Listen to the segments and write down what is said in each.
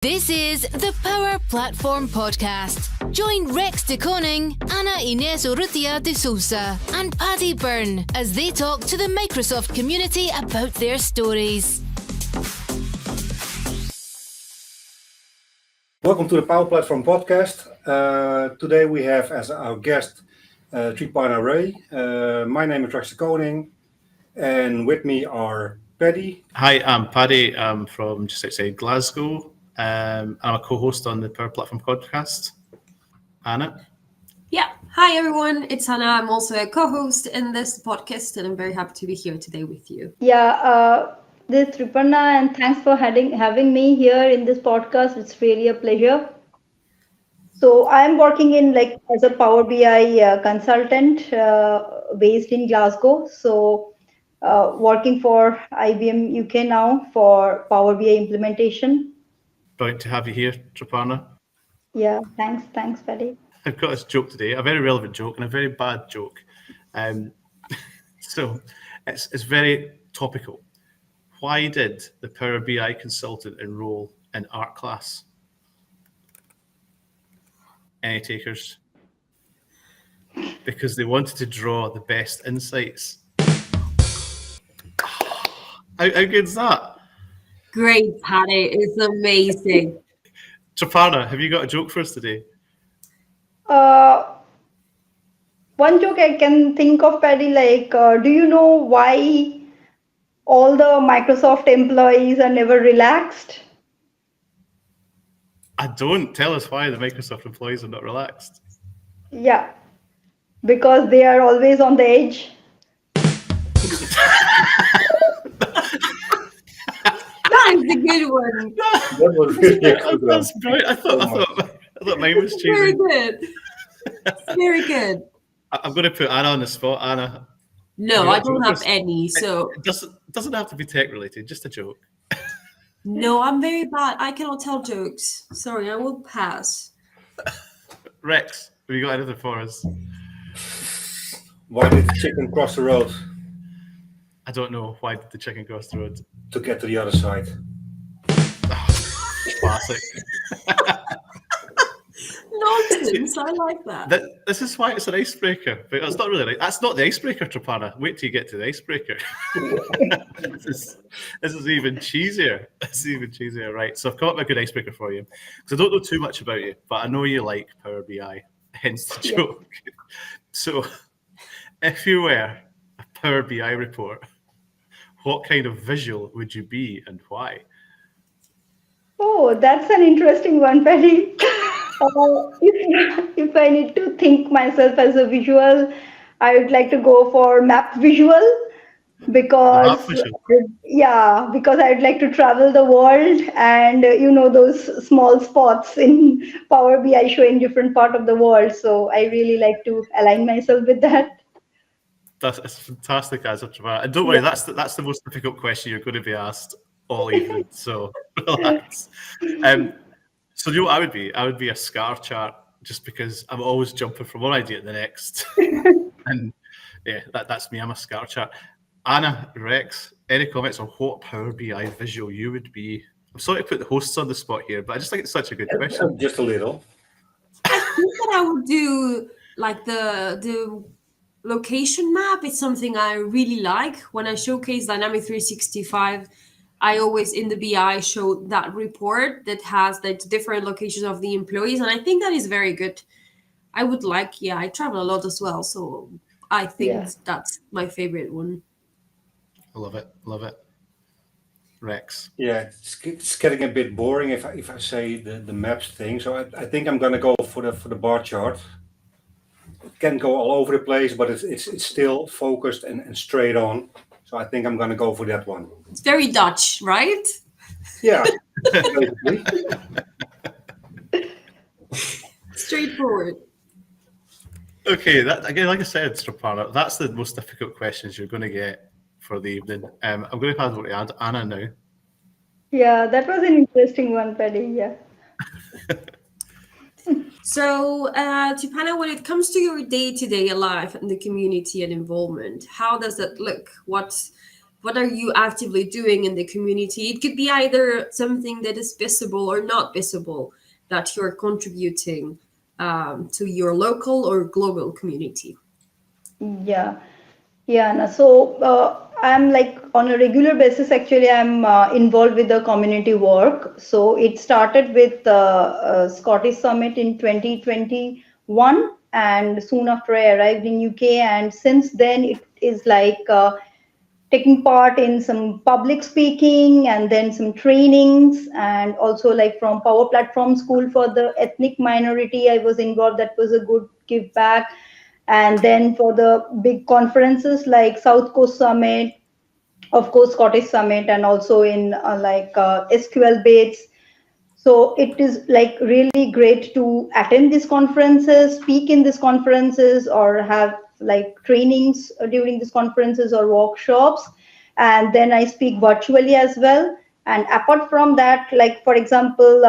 This is the Power Platform Podcast. Join Rex de Koning, Ana Inés Urrutia de Sousa, and Paddy Byrne as they talk to the Microsoft community about their stories. Welcome to the Power Platform Podcast. Today we have as our guest Triparna Ray. My name is Rex de Koning, and with me are Paddy. Hi, I'm Paddy. I'm from just outside Glasgow. I'm a co-host on the Power Platform Podcast. Anna? Yeah. Hi, everyone. It's Anna. I'm also a co-host in this podcast, and I'm very happy to be here today with you. This is Triparna, and thanks for having me here in this podcast. It's really a pleasure. So I'm working as a Power BI consultant based in Glasgow. So working for IBM UK now for Power BI implementation. Brilliant to have you here, Triparna. Yeah, thanks, Paddy. I've got this joke today, a very relevant joke and a very bad joke. So it's very topical. Why did the Power BI consultant enroll in art class? Any takers? Because they wanted to draw the best insights. How good's that? Great, Paddy. It's amazing. Triparna, have you got a joke for us today? One joke I can think of, Paddy, do you know why all the Microsoft employees are never relaxed? I don't. Tell us why the Microsoft employees are not relaxed. Yeah, because they are always on the edge. That is a good one. That was really a good one. That's brilliant. I thought mine was cheesy. Very good. Very good. I'm going to put Anna on the spot. Anna. No, I don't have any. So It doesn't have to be tech related, just a joke. no, I'm very bad. I cannot tell jokes. Sorry, I will pass. Rex, have you got anything for us? Why did the chicken cross the road? I don't know. Why did the chicken cross the road? To get to the other side. Classic. Nonsense. I like that. This is why it's an icebreaker. But that's not really. That's not the icebreaker, Triparna. Wait till you get to the icebreaker. This is even cheesier. This is even cheesier, right? So I've come up with a good icebreaker for you because I don't know too much about you, but I know you like Power BI. Hence the joke. So, if you were a Power BI report, what kind of visual would you be and why? Oh, that's an interesting one, Paddy. If I need to think myself as a visual, I would like to go for map visual because because I'd like to travel the world and those small spots in Power BI showing different part of the world. So I really like to align myself with that. That's a fantastic answer, Triparna. And don't worry, that's the most difficult question you're going to be asked all evening. So relax. So you know what I would be? I would be a scar chart just because I'm always jumping from one idea to the next. And yeah, that's me. I'm a scar chart. Anna, Rex, any comments on what Power BI visual you would be? I'm sorry to put the hosts on the spot here, but I just think it's such a good question. Just a little. I think that I would do like the location map. It's something I really like. When I showcase Dynamic 365, I always in the BI show that report that has the different locations of the employees, and I think that is very good. I would like, I travel a lot as well, so I think that's my favorite one. I love it. Rex. Yeah, it's getting a bit boring if I say the maps thing. So I think I'm gonna go for the bar chart. It can go all over the place, but it's still focused and straight on. So I think I'm gonna go for that one. It's very Dutch, right? Yeah, basically. Straightforward. Okay, that again, like I said, Triparna, that's the most difficult questions you're going to get for the evening. I'm going to pass over to Anna now. Yeah, that was an interesting one, Paddy. Yeah. So, Triparna, when it comes to your day-to-day life and the community and involvement, how does that look? What what are you actively doing in the community? It could be either something that is visible or not visible that you're contributing to your local or global community. Yeah. Yeah, no, so I'm like on a regular basis, actually, I'm involved with the community work. So it started with Scottish Summit in 2021, and soon after I arrived in UK. And since then, it is like taking part in some public speaking and then some trainings, and also like from Power Platform School for the ethnic minority, I was involved. That was a good give back. And then for the big conferences like South Coast Summit, of course Scottish Summit, and also in SQL Bates. So it is like really great to attend these conferences, speak in these conferences, or have like trainings during these conferences or workshops. And then I speak virtually as well. And apart from that, like for example,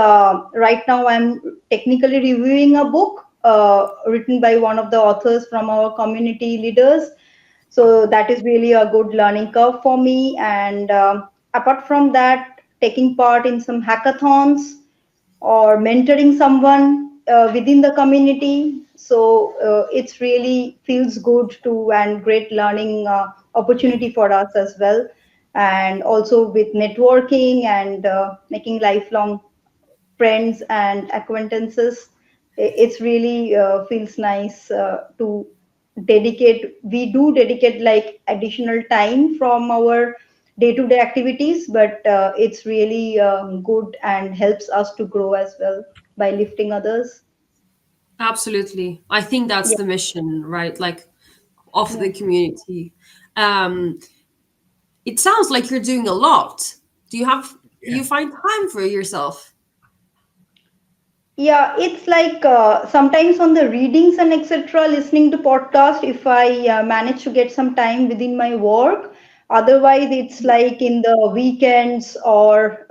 right now I'm technically reviewing a book written by one of the authors from our community leaders. So that is really a good learning curve for me. And apart from that, taking part in some hackathons or mentoring someone within the community. So it's really feels good to, and great learning opportunity for us as well. And also with networking and making lifelong friends and acquaintances, it's really feels nice to dedicate. We do dedicate like additional time from our day-to-day activities, but it's really good and helps us to grow as well by lifting others. Absolutely. I think that's Yeah, the mission, right? Like of yeah. the community. Um, it sounds like you're doing a lot. Do you find time for yourself? Yeah, it's like sometimes on the readings and etc., listening to podcast, if I manage to get some time within my work. Otherwise, it's like in the weekends or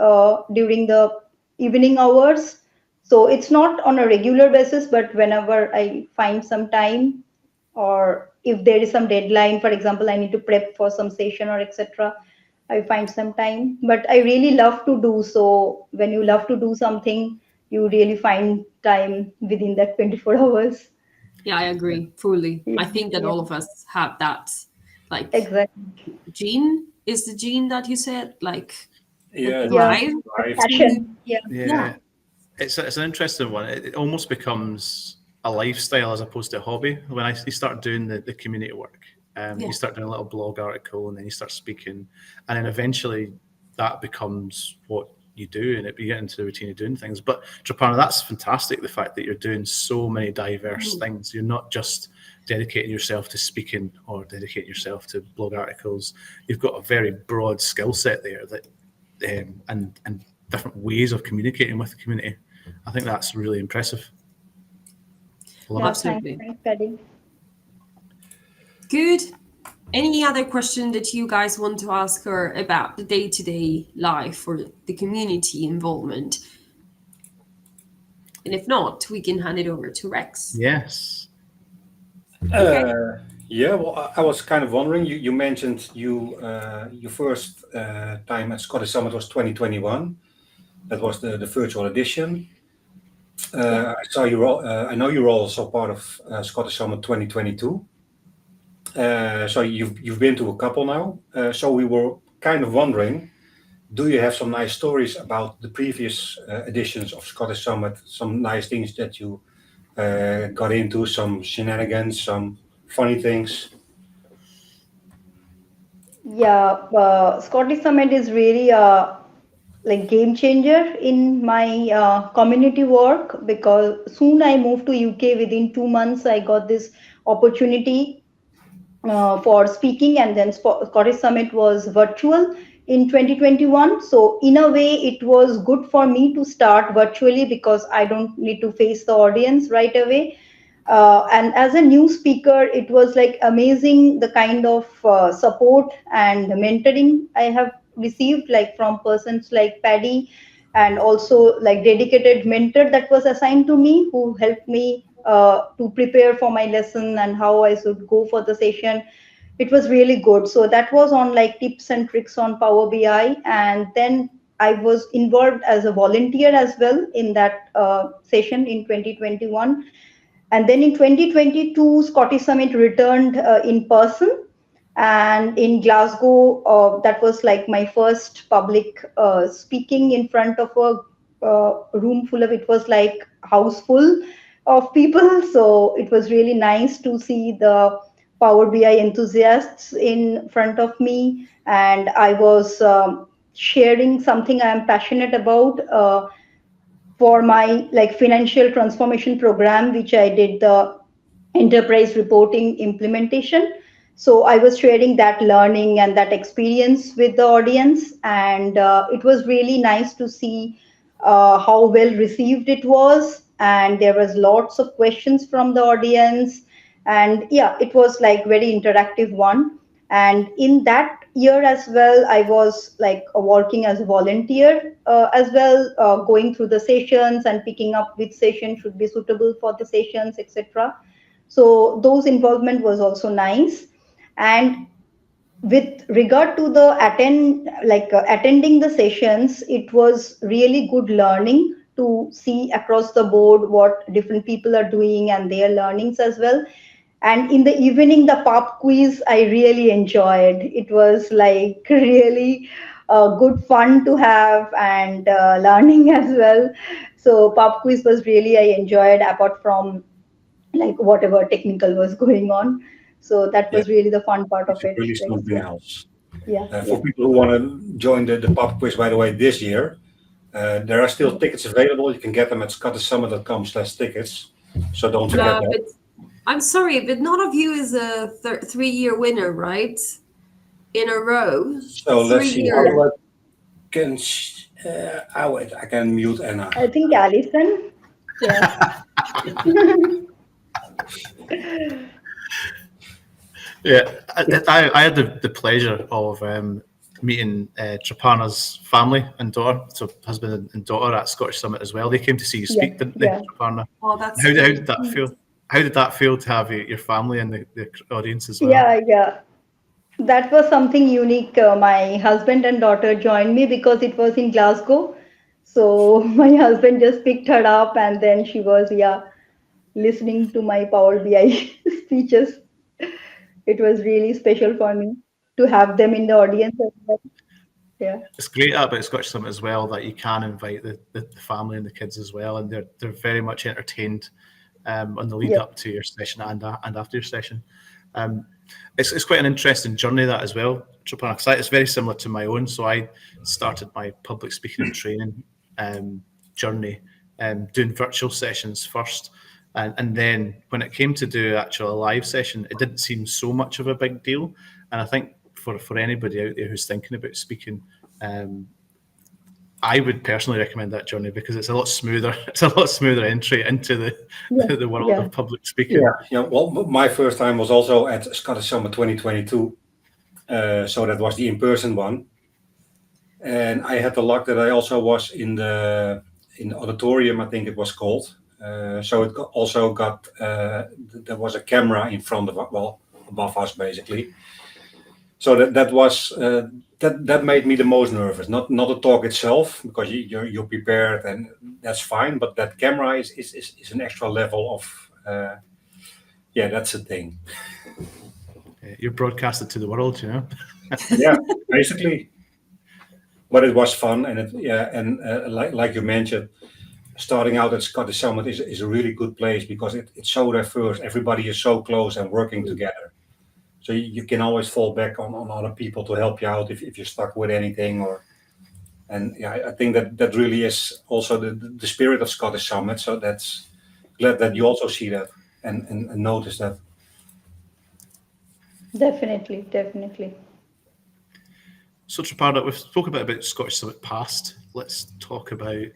during the evening hours. So it's not on a regular basis, but whenever I find some time, or if there is some deadline, for example, I need to prep for some session or etc., I find some time. But I really love to do so. When you love to do something, you really find time within that 24 hours. Yeah, I agree fully. Yeah, I think that yeah, all of us have that. Like exactly. gene is the gene that you said, like the Yeah, Yeah, drive the drive. to, passion. Yeah, yeah. Yeah, it's an interesting one. It almost becomes a lifestyle as opposed to a hobby. When you start doing the community work, Yeah. you start doing a little blog article, and then you start speaking, and then eventually that becomes what you do, and you get into the routine of doing things. But Triparna, that's fantastic. The fact that you're doing so many diverse things. You're not just dedicating yourself to speaking or dedicating yourself to blog articles. You've got a very broad skill set there that and different ways of communicating with the community. I think that's really impressive. Love yeah. it. Absolutely. Thanks, Paddy. Good. Any other question that you guys want to ask her about the day-to-day life or the community involvement? And if not, we can hand it over to Rex. Yes. Okay. Yeah, well, I was kind of wondering. You mentioned your first time at Scottish Summit was 2021. That was the virtual edition. Yeah. I saw you. I know you're also part of Scottish Summit 2022. So you've been to a couple now. So we were kind of wondering, do you have some nice stories about the previous editions of Scottish Summit? Some nice things that you got into, some shenanigans, some funny things. Yeah, Scottish Summit is really like game changer in my community work, because soon I moved to UK. Within 2 months, I got this opportunity for speaking, and then Scottish Summit was virtual in 2021. So in a way, it was good for me to start virtually because I don't need to face the audience right away. And as a new speaker, it was like amazing the kind of support and mentoring I have received, like from persons like Paddy, and also like dedicated mentor that was assigned to me, who helped me to prepare for my lesson and how I should go for the session. it was really good. So that was on like tips and tricks on Power BI. And then I was involved as a volunteer as well in that session in 2021. And then in 2022, Scottish Summit returned in person. And in Glasgow, that was like my first public speaking in front of a room full of, it was like house full of people. So it was really nice to see the Power BI enthusiasts in front of me. And I was sharing something I am passionate about. For my like financial transformation program, which I did the enterprise reporting implementation. So I was sharing that learning and that experience with the audience, and it was really nice to see how well received it was. And there was lots of questions from the audience, and yeah, it was like very interactive one. And in that year as well, I was like working as a volunteer as well, going through the sessions and picking up which session should be suitable for the sessions, etc. So those involvement was also nice. And with regard to the attending the sessions, it was really good learning to see across the board what different people are doing and their learnings as well. And in the evening, the pop quiz I really enjoyed. It was like really good fun to have, and learning as well. So pop quiz was really, I enjoyed, apart from like whatever technical was going on. So that was really the fun part of It's it. really Like, something yeah. else. Yeah. For people who want to join the pub quiz, by the way, this year, there are still tickets available. You can get them at scottishsummit.com/tickets. So don't forget that. But I'm sorry, but none of you is a 3-year winner, right? In a row. So let's see. How 3 years. I can mute Anna. I think Alison. Yeah. Yeah, I had the pleasure of meeting Triparna's family and daughter, so husband and daughter at Scottish Summit as well. They came to see you speak, didn't they, Triparna? Oh, that's How did that feel? How did that feel to have your family and the audience as well? Yeah. That was something unique. My husband and daughter joined me because it was in Glasgow. So my husband just picked her up, and then she was, listening to my Power BI speeches. It was really special for me to have them in the audience as well. Yeah. It's great about Scottish Summit as well that you can invite the family and the kids as well, and they're very much entertained on the lead up to your session and after your session. It's quite an interesting journey that as well, Triparna, because it's very similar to my own. So I started my public speaking and training journey doing virtual sessions first. And then when it came to do actual live session, it didn't seem so much of a big deal. And I think for anybody out there who's thinking about speaking, I would personally recommend that journey because it's a lot smoother. It's a lot smoother entry into the world of public speaking. Yeah. Well, my first time was also at Scottish Summit 2022. So that was the in-person one. And I had the luck that I also was in the auditorium, I think it was called. So it also got there was a camera in front of above us basically. So that was that made me the most nervous. Not the talk itself, because you're prepared and that's fine. But that camera is an extra level of that's the thing. You're broadcasted to the world, you know. Yeah, basically. But it was fun, and like you mentioned, starting out at Scottish Summit is a really good place because it's so diverse. Everybody is so close and working together. So you can always fall back on other people to help you out if you're stuck with anything. I think that really is also the spirit of Scottish Summit. So that's glad that you also see that and notice that. Definitely. So Triparna, we've spoken about Scottish Summit past. Let's talk about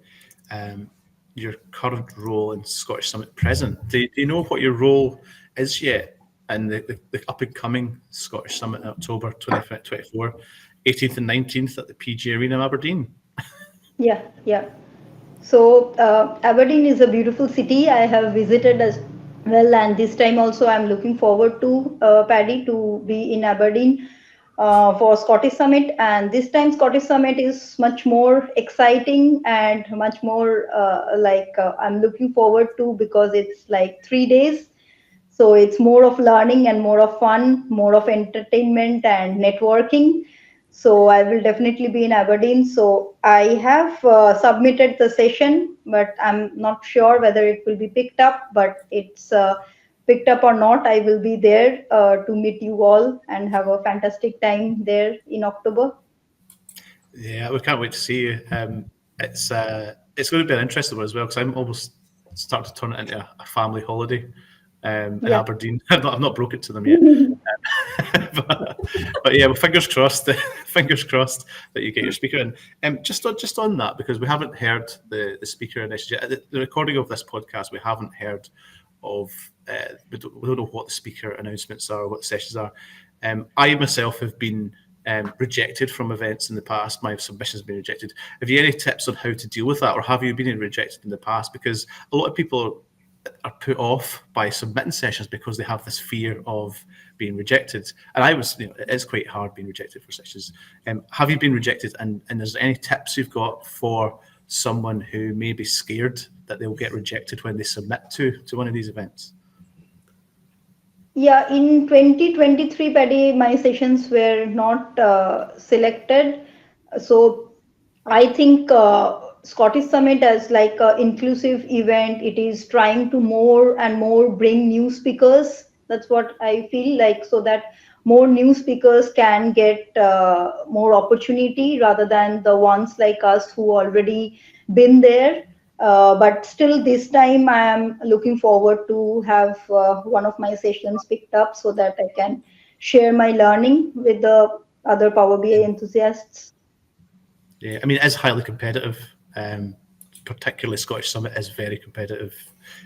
your current role in Scottish Summit present. Do you know what your role is yet in the up and coming Scottish Summit in October 2024, 18th and 19th at the PG Arena in Aberdeen? Yeah. So Aberdeen is a beautiful city. I have visited Well, and this time also I'm looking forward to, Paddy, to be in Aberdeen for Scottish Summit. And this time Scottish Summit is much more exciting and much more I'm looking forward to, because it's like 3 days. So it's more of learning and more of fun, more of entertainment and networking. So I will definitely be in Aberdeen. So I have submitted the session, but I'm not sure whether it will be picked up. But it's picked up or not, I will be there to meet you all and have a fantastic time there in October. Yeah, we can't wait to see you. It's going to be an interesting one as well, because I'm almost starting to turn it into a family holiday in Yeah. Aberdeen. I've not broke it to them yet, but yeah, well, fingers crossed. Fingers crossed that you get your speaker in. Just on that, because we haven't heard the speaker initiative yet. The recording of this podcast, we haven't heard of. We don't know what the speaker announcements are, what the sessions are. I myself have been rejected from events in the past. My submissions have been rejected. Have you any tips on how to deal with that, or have you been rejected in the past? Because a lot of people are put off by submitting sessions because they have this fear of being rejected. And it's quite hard being rejected for sessions. Have you been rejected? And is there any tips you've got for someone who may be scared that they'll get rejected when they submit to one of these events? Yeah, in 2023, Paddy, my sessions were not selected. So I think Scottish Summit as like an inclusive event, it is trying to more and more bring new speakers. That's what I feel like, so that more new speakers can get more opportunity rather than the ones like us who already been there. But still, this time I am looking forward to have one of my sessions picked up so that I can share my learning with the other Power BI enthusiasts. Yeah, I mean, it is highly competitive. Particularly Scottish Summit is very competitive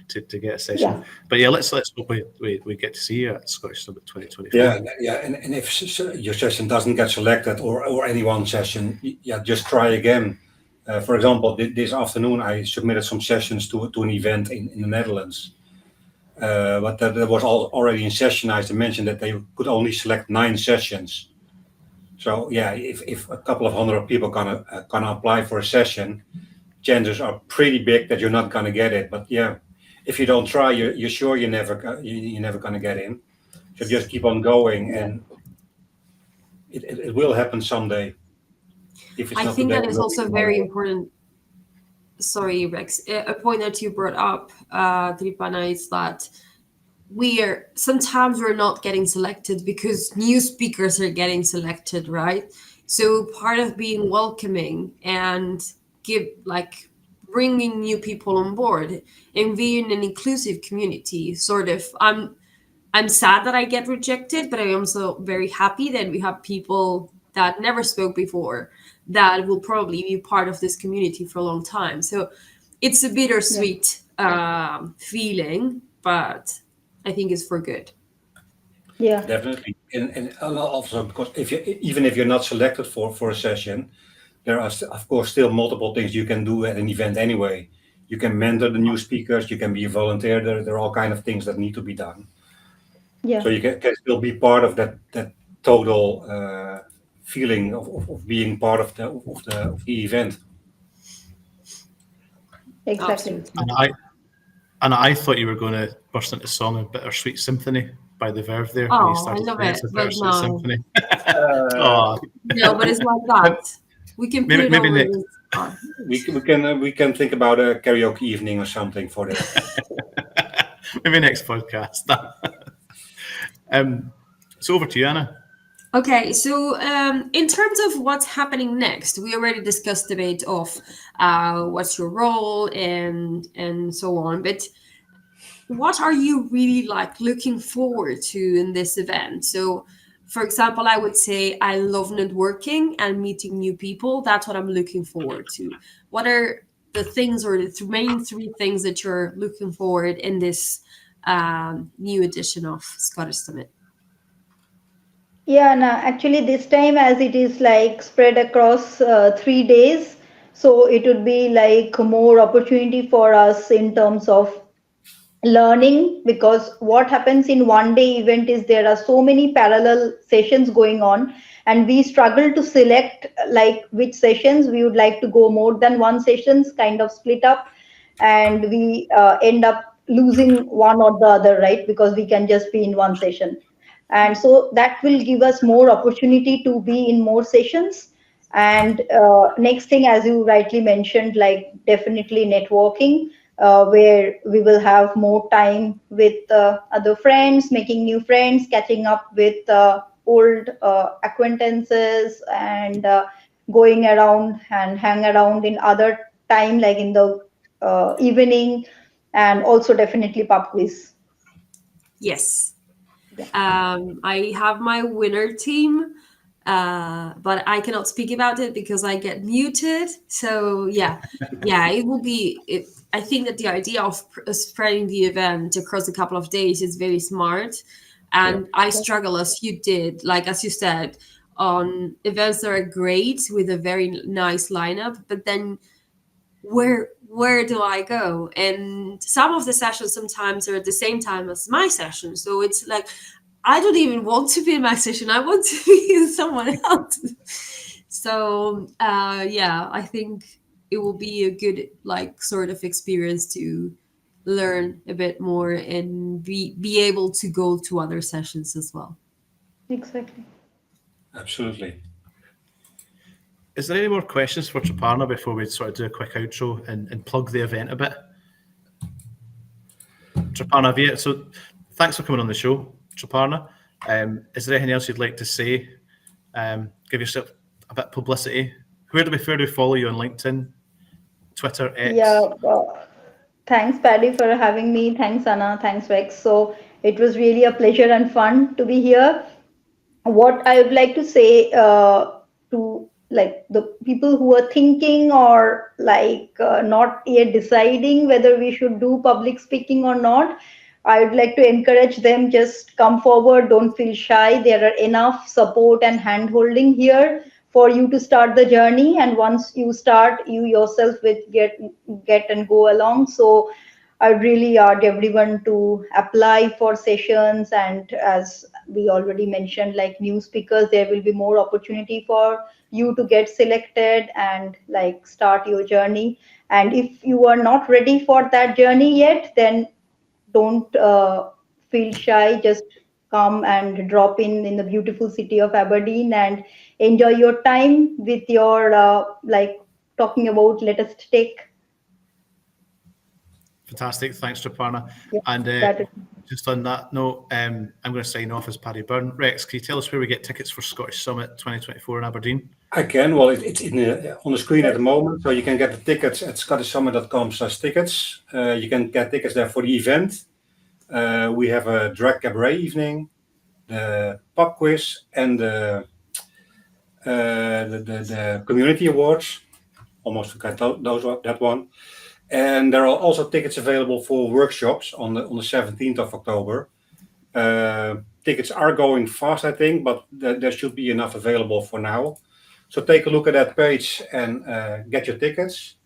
to get a session. Yeah. But yeah, let's hope we get to see you at Scottish Summit 2024. Yeah, and if your session doesn't get selected, or any one session, just try again. For example, this afternoon I submitted some sessions to an event in the Netherlands, but that was already in session. I mentioned that they could only select 9 sessions. So yeah, if a couple of hundred people gonna apply for a session, chances are pretty big that you're not gonna get it. But yeah, if you don't try, you're sure you're never gonna get in. So just keep on going, and it will happen someday. If it's I not think today, that is it will also be very tomorrow. important. Sorry, Rex. A point that you brought up, Triparna, is that sometimes we're not getting selected because new speakers are getting selected, right? So part of being welcoming and bringing new people on board and being an inclusive community, sort of. I'm sad that I get rejected, but I'm also very happy that we have people that never spoke before that will probably be part of this community for a long time. So it's a bittersweet feeling, but I think it's for good. Yeah. Definitely, and also because even if you're not selected for a session, there are of course still multiple things you can do at an event anyway. You can mentor the new speakers. You can be a volunteer. There are all kind of things that need to be done. Yeah. So you can still be part of that total feeling of being part of the event. Exactly. Absolutely. And I thought you were going to burst into song of Bittersweet Symphony by The Verve there. when you Oh, I started love playing it, the but Bittersweet no. Symphony. Oh, No, but it's like that. We can put Maybe- it maybe over next. this part. We can think about a karaoke evening or something for that. maybe next podcast. So over to you, Anna. Okay, so in terms of what's happening next, we already discussed a bit of what's your role and so on. But what are you really looking forward to in this event? So, for example, I would say I love networking and meeting new people. That's what I'm looking forward to. What are the things or the main 3 things that you're looking forward in this new edition of Scottish Summit? Yeah, no, actually this time as it is like spread across 3 days, so it would be like more opportunity for us in terms of learning, because what happens in one day event is there are so many parallel sessions going on, and we struggle to select like which sessions we would like to go. More than one sessions kind of split up, and we end up losing one or the other, right? Because we can just be in one session, and so that will give us more opportunity to be in more sessions. And next thing, as you rightly mentioned, like definitely networking, where we will have more time with other friends, making new friends, catching up with old acquaintances, and going around and hang around in other time, like in the evening, and also definitely pub quiz. Yes. Yeah. I have my winner team, but I cannot speak about it because I get muted. So yeah, it will be. I think that the idea of spreading the event across a couple of days is very smart, and I struggle as you did, like as you said, on events that are great with a very nice lineup, but then where do I go? And some of the sessions sometimes are at the same time as my session. So it's like I don't even want to be in my session. I want to be in someone else. So I think it will be a good like sort of experience to learn a bit more and be able to go to other sessions as well. Exactly. Absolutely. Is there any more questions for Triparna before we sort of do a quick outro and plug the event a bit? Triparna, so thanks for coming on the show, Triparna. Is there anything else you'd like to say? Give yourself a bit of publicity. Where do we follow you on LinkedIn, Twitter, X? Yeah. Thanks, Paddy, for having me. Thanks, Anna. Thanks, Rex. So it was really a pleasure and fun to be here. What I would like to say to like the people who are thinking or like not yet deciding whether we should do public speaking or not, I would like to encourage them, just come forward, don't feel shy. There are enough support and hand holding here for you to start the journey, and once you start, you yourself will get and go along. So I really urge everyone to apply for sessions, and as we already mentioned, like new speakers, there will be more opportunity for you to get selected and like start your journey. And if you are not ready for that journey yet, then don't feel shy. Just come and drop in the beautiful city of Aberdeen and enjoy your time with your like talking about latest tech. Fantastic. Thanks, Triparna. Yeah, And that is. just on that note, I'm going to sign off as Paddy Byrne. Rex, can you tell us where we get tickets for Scottish Summit 2024 in Aberdeen? I can. Well, it's on the screen at the moment, so you can get the tickets at scottishsummit.com/tickets. You can get tickets there for the event. We have a drag cabaret evening, the pub quiz, and the community awards. Almost forgot that one. And there are also tickets available for workshops on the 17th of October. Tickets are going fast, I think, but there should be enough available for now. So take a look at that page and get your tickets.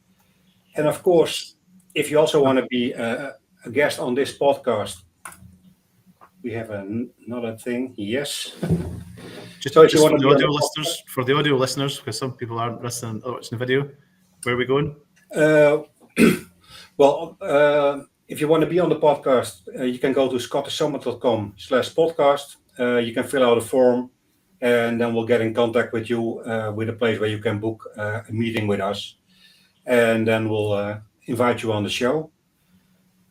And of course, if you also want to be a guest on this podcast, we have another thing. Yes. Just So if you for want to the be audio listeners, because some people aren't listening or watching the video, where are we going? Well, if you want to be on the podcast, you can go to scottishsummit.com/podcast. You can fill out a form, and then we'll get in contact with you with a place where you can book a meeting with us, and then we'll invite you on the show.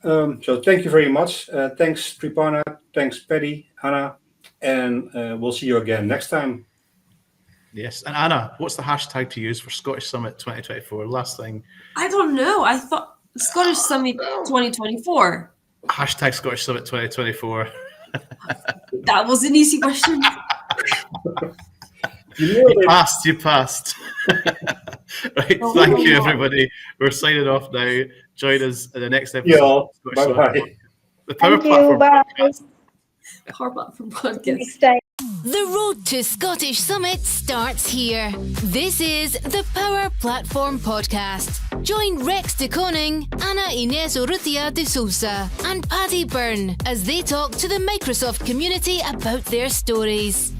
So thank you very much. Thanks, Triparna. Thanks, Paddy, Anna, and we'll see you again next time. Yes. And Anna, what's the hashtag to use for Scottish Summit 2024? Last thing. I don't know. I thought Scottish Summit 2024. Hashtag Scottish Summit 2024. That was an easy question. You passed. Right. Thank you, everybody. We're signing off now. Join us in the next episode. Yeah. Bye-bye. The Power Thank you. Platform Bye. Podcast. Power Platform Podcast. Next time. The road to Scottish Summit starts here. This is the Power Platform Podcast. Join Rex de Koning, Ana Inés Urrutia de Sousa, and Paddy Byrne as they talk to the Microsoft community about their stories.